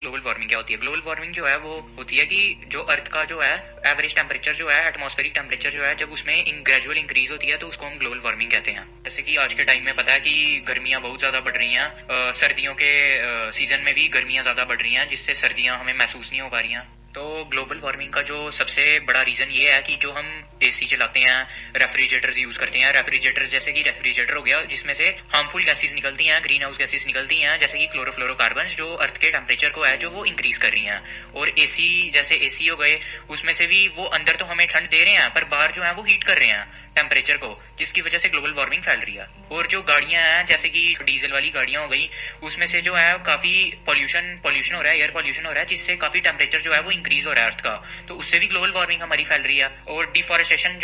Global warming क्या होती है? ग्लोबल वार्मिंग जो है वो होती है कि जो अर्थ का जो है एवरेज टेम्परेचर जो है, एटमॉस्फेरिक टेम्परेचर जो है, जब उसमें ग्रेजुअल इंक्रीज होती है तो उसको हम ग्लोबल वार्मिंग कहते हैं। जैसे कि आज के टाइम में पता है कि गर्मियां बहुत ज्यादा बढ़ रही हैं, सर्दियों के सीजन में भी गर्मियां ज्यादा बढ़ रही हैं, जिससे सर्दियां हमें महसूस नहीं हो पा रही हैं। तो ग्लोबल वार्मिंग का जो सबसे बड़ा रीजन ये है कि जो हम एसी चलाते हैं, रेफ्रिजरेटर्स यूज करते हैं, रेफ्रिजरेटर्स जैसे कि रेफ्रिजरेटर हो गया जिसमें से हार्मफुल गैसेस निकलती हैं, ग्रीन हाउस गैसेस निकलती हैं, जैसे कि क्लोरोफ्लोरोकार्बन, जो अर्थ के टेम्परेचर को है जो वो इंक्रीज कर रही हैं। और एसी जैसे एसी हो गए, उसमें से भी वो अंदर तो हमें ठंड दे रहे हैं पर बाहर जो है वो हीट कर रहे हैं टेम्परेचर को, जिसकी वजह से ग्लोबल वार्मिंग फैल रही है। और जो गाड़ियां हैं जैसे कि डीजल वाली गाड़ियां हो गई, उसमें से जो है काफी पॉल्यूशन हो रहा है, एयर पॉल्यूशन हो रहा है, जिससे काफी टेम्परेचर जो है वो इंक्रीज हो रहा है अर्थ का, तो उससे भी ग्लोबल वार्मिंग हमारी फैल रही है। और डिफॉरेस्टेशन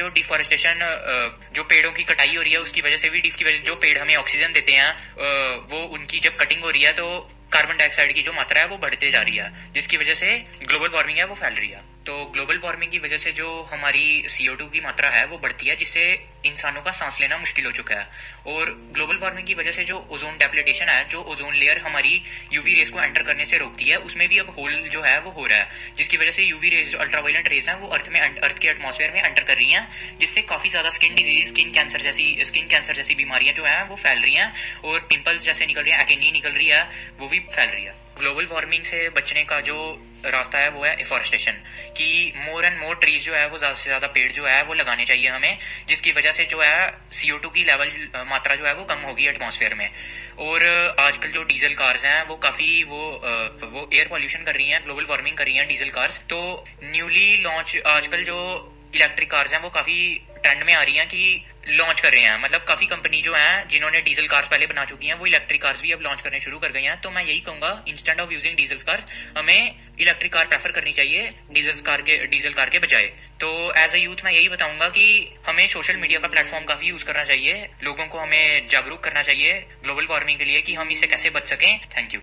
जो पेड़ों की कटाई हो रही है उसकी वजह से भी, जो पेड़ हमें ऑक्सीजन देते हैं वो उनकी जब कटिंग हो रही है तो कार्बन डाइऑक्साइड की जो मात्रा है वो बढ़ते जा रही है, जिसकी वजह से ग्लोबल वार्मिंग है वो फैल रही है। तो ग्लोबल वार्मिंग की वजह से जो हमारी CO2 की मात्रा है वो बढ़ती है, जिससे इंसानों का सांस लेना मुश्किल हो चुका है। और ग्लोबल वार्मिंग की वजह से जो ओजोन डेप्लीटेशन है, जो ओजोन लेयर हमारी यूवी रेज को एंटर करने से रोकती है, उसमें भी अब होल जो है वो हो रहा है, जिसकी वजह से यूवी रेज, जो अल्ट्रावायलेट रेज है, वो अर्थ के एटमॉस्फेयर में एंटर कर रही है, जिससे काफी ज्यादा स्किन डिजीज, स्किन कैंसर जैसी बीमारियां जो है वो फैल रही हैं, और पिंपल्स जैसे निकल रही है, एक्ने निकल रही है, वो भी फैल रही है। ग्लोबल वार्मिंग से बचने का जो रास्ता है वो है एफॉरेस्टेशन, कि मोर एंड मोर ट्रीज जो है वो ज्यादा से ज्यादा पेड़ जो है वो लगाने चाहिए हमें, जिसकी वजह से जो है CO2 की मात्रा जो है वो कम होगी एटमॉस्फेयर में। और आजकल जो डीजल कार्स हैं वो काफी वो एयर पॉल्यूशन कर रही हैं, ग्लोबल वार्मिंग कर रही हैं डीजल कार्स। तो न्यूली लॉन्च आजकल जो इलेक्ट्रिक कार्स हैं वो काफी ट्रेंड में आ रही हैं कि लॉन्च कर रहे हैं, मतलब काफी कंपनी जो है जिन्होंने डीजल कार्स पहले बना चुकी हैं वो इलेक्ट्रिक कार्स भी अब लॉन्च करने शुरू कर गई हैं। तो मैं यही कहूंगा, instead of using diesel car हमें इलेक्ट्रिक कार प्रेफर करनी चाहिए डीजल कार के बजाय। तो एज ए यूथ मैं यही बताऊंगा कि हमें सोशल मीडिया का प्लेटफॉर्म काफी यूज करना चाहिए, लोगों को हमें जागरूक करना चाहिए ग्लोबल वार्मिंग के लिए कि हम इससे कैसे बच सकें। Thank you.